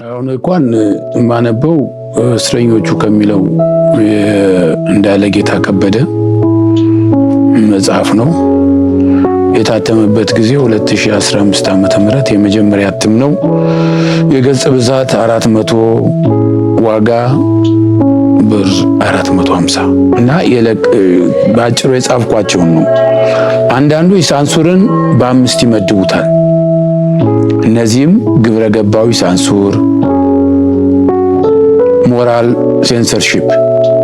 አሁን እንኳን የማነበው እስረኞቹ ከሚለው እንዳለ ጌታ ከበደ መጽሐፍ ነው። የታተመበት ጊዜ 2015 ዓመተ ምህረት የመጀመሪያ እትም ነው። የገጽ ብዛት 400 ዋጋ ብር 450 እና በአጭሩ የጻፍኳቸው ነው። አንዳንዱ ሳንሱርን በአምስት ይመድቡታል። እነዚህም ግብረ ገባዊ ሳንሱር፣ ሞራል ሴንሰርሺፕ፣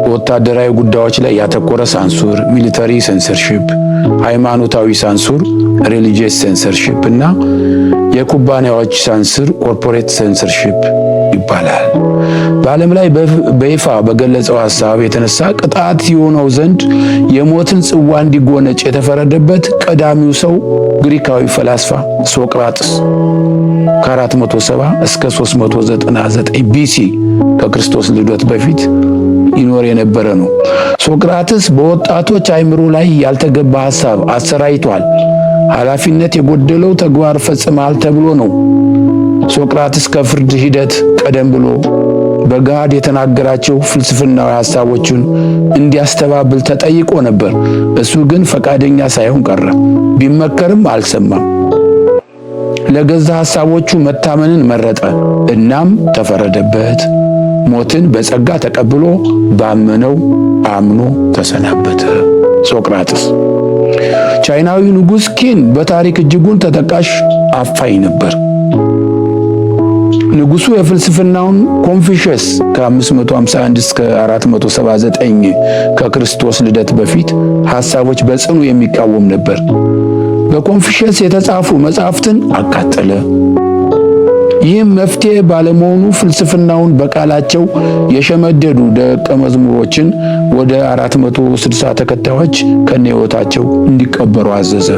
ወታደራዊ ጉዳዮች ላይ ያተኮረ ሳንሱር ሚሊተሪ ሴንሰርሺፕ፣ ሃይማኖታዊ ሳንሱር ሪሊጂየስ ሴንሰርሺፕ እና የኩባንያዎች ሳንሱር ኮርፖሬት ሴንሰርሺፕ ይባላል። በዓለም ላይ በይፋ በገለጸው ሐሳብ የተነሳ ቅጣት የሆነው ዘንድ የሞትን ጽዋ እንዲጎነጭ የተፈረደበት ቀዳሚው ሰው ግሪካዊ ፈላስፋ ሶቅራጥስ ከ470 እስከ 399 ቢሲ ከክርስቶስ ልደት በፊት ይኖር የነበረ ነው። ሶቅራጥስ በወጣቶች አእምሮ ላይ ያልተገባ ሐሳብ አሰራይቷል፣ ኃላፊነት የጎደለው ተግባር ፈጽሟል ተብሎ ነው። ሶቅራጥስ ከፍርድ ሂደት ቀደም ብሎ በጋድ የተናገራቸው ፍልስፍናዊ ሐሳቦችን እንዲያስተባብል ተጠይቆ ነበር። እሱ ግን ፈቃደኛ ሳይሆን ቀረ። ቢመከርም አልሰማም። ለገዛ ሐሳቦቹ መታመንን መረጠ። እናም ተፈረደበት። ሞትን በጸጋ ተቀብሎ ባመነው አምኖ ተሰናበተ። ሶቅራጥስ ቻይናዊ ንጉሥ ኪን በታሪክ እጅጉን ተጠቃሽ አፋኝ ነበር። ንጉሱ የፍልስፍናውን ኮንፊሽየስ ከ551 እስከ 479 ከክርስቶስ ልደት በፊት ሐሳቦች በጽኑ የሚቃወም ነበር። በኮንፊሽየስ የተጻፉ መጻሕፍትን አቃጠለ። ይህም መፍትሄ ባለመሆኑ ፍልስፍናውን በቃላቸው የሸመደዱ ደቀ መዝሙሮችን ወደ 460 ተከታዮች ከነህይወታቸው እንዲቀበሩ አዘዘ።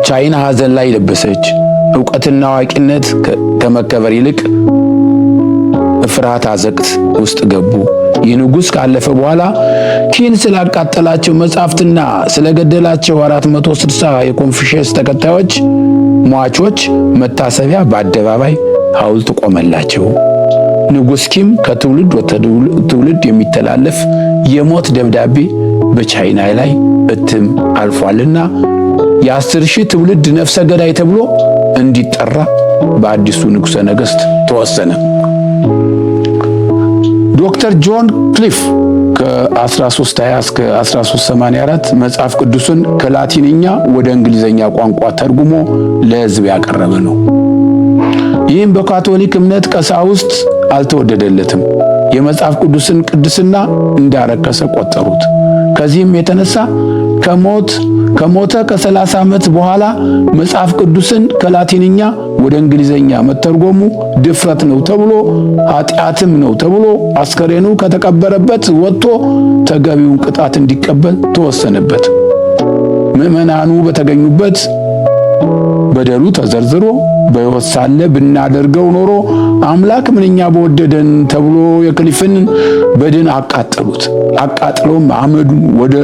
ቻይና ሐዘን ላይ ለበሰች። ዕውቀትና አዋቂነት ከመከበር ይልቅ ፍርሃት አዘቅት ውስጥ ገቡ። ይህ ንጉሥ ካለፈ በኋላ ኪን ስላቃጠላቸው መጻሕፍትና ስለገደላቸው 460 የኮንፊሽየስ ተከታዮች ሟቾች መታሰቢያ በአደባባይ ሐውልት ቆመላቸው። ንጉሥ ኪም ከትውልድ ወደ ትውልድ የሚተላለፍ የሞት ደብዳቤ በቻይና ላይ እትም አልፏልና የ10,000 ትውልድ ነፍሰ ገዳይ ተብሎ እንዲጠራ በአዲሱ ንጉሠ ነገሥት ተወሰነ። ዶክተር ጆን ክሊፍ ከ1320 እስከ 1384 መጽሐፍ ቅዱስን ከላቲንኛ ወደ እንግሊዘኛ ቋንቋ ተርጉሞ ለሕዝብ ያቀረበ ነው። ይህም በካቶሊክ እምነት ቀሳውስት አልተወደደለትም። የመጽሐፍ ቅዱስን ቅድስና እንዳረከሰ ቆጠሩት። ከዚህም የተነሳ ከሞተ ከ30 ዓመት በኋላ መጽሐፍ ቅዱስን ከላቲንኛ ወደ እንግሊዘኛ መተርጎሙ ድፍረት ነው ተብሎ ኃጢአትም ነው ተብሎ አስከሬኑ ከተቀበረበት ወጥቶ ተገቢውን ቅጣት እንዲቀበል ተወሰነበት። ምዕመናኑ በተገኙበት በደሉ ተዘርዝሮ በሕይወት ሳለ ብናደርገው ኖሮ አምላክ ምንኛ በወደደን ተብሎ የክሊፍን በድን አቃጠሉት። አቃጥለውም አመዱን ወደ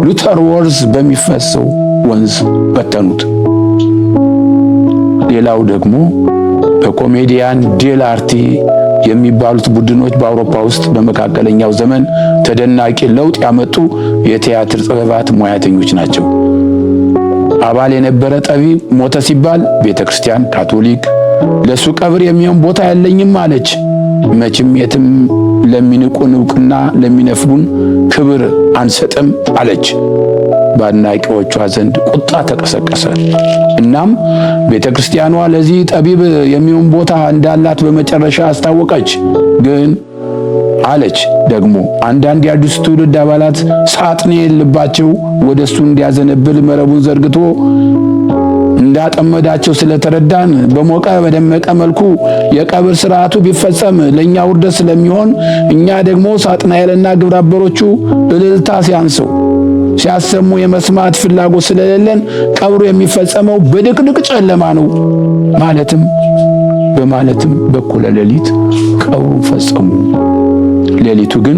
ሉተር ወርዝ በሚፈሰው ወንዝ በተኑት። ሌላው ደግሞ በኮሜዲያን ዴል አርቴ የሚባሉት ቡድኖች በአውሮፓ ውስጥ በመካከለኛው ዘመን ተደናቂ ለውጥ ያመጡ የቲያትር ጥበባት ሙያተኞች ናቸው። አባል የነበረ ጠቢብ ሞተ ሲባል ቤተክርስቲያን ካቶሊክ ለሱ ቀብር የሚሆን ቦታ የለኝም አለች። መቼም የትም ለሚንቁን ዕውቅና ለሚነፍጉን ክብር አንሰጥም አለች። በአድናቂዎቿ ዘንድ ቁጣ ተቀሰቀሰ። እናም ቤተክርስቲያኗ ለዚህ ጠቢብ የሚሆን ቦታ እንዳላት በመጨረሻ አስታወቀች። ግን አለች ደግሞ አንዳንድ የአዲሱ ትውልድ አባላት ሳጥናኤል ልባቸው ወደሱ እንዲያዘነብል መረቡን ዘርግቶ እንዳጠመዳቸው ስለተረዳን በሞቀ በደመቀ መልኩ የቀብር ስርዓቱ ቢፈጸም ለኛ ውርደት ስለሚሆን እኛ ደግሞ ሳጥናኤልና ግብረ አበሮቹ እልልታ ሲያንሰው ሲያሰሙ የመስማት ፍላጎት ስለሌለን ቀብሩ የሚፈጸመው በድቅድቅ ጨለማ ነው በማለትም በኩለ ሌሊት ቀብሩ ፈጸሙ። ሌሊቱ ግን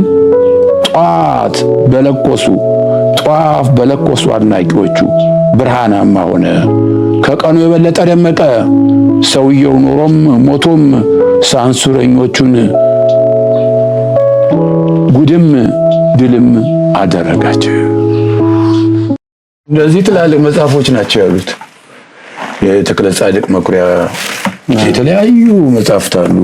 ጧፍ በለኮሱ አድናቂዎቹ ብርሃናማ ሆነ፣ ከቀኑ የበለጠ ደመቀ። ሰውየው ኖሮም ሞቶም ሳንሱረኞቹን ጉድም ድልም አደረጋቸው። እንደዚህ ትላልቅ መጽሐፎች ናቸው ያሉት። የተክለ ጻድቅ መኩሪያ የተለያዩ መጽሐፍት አሉ።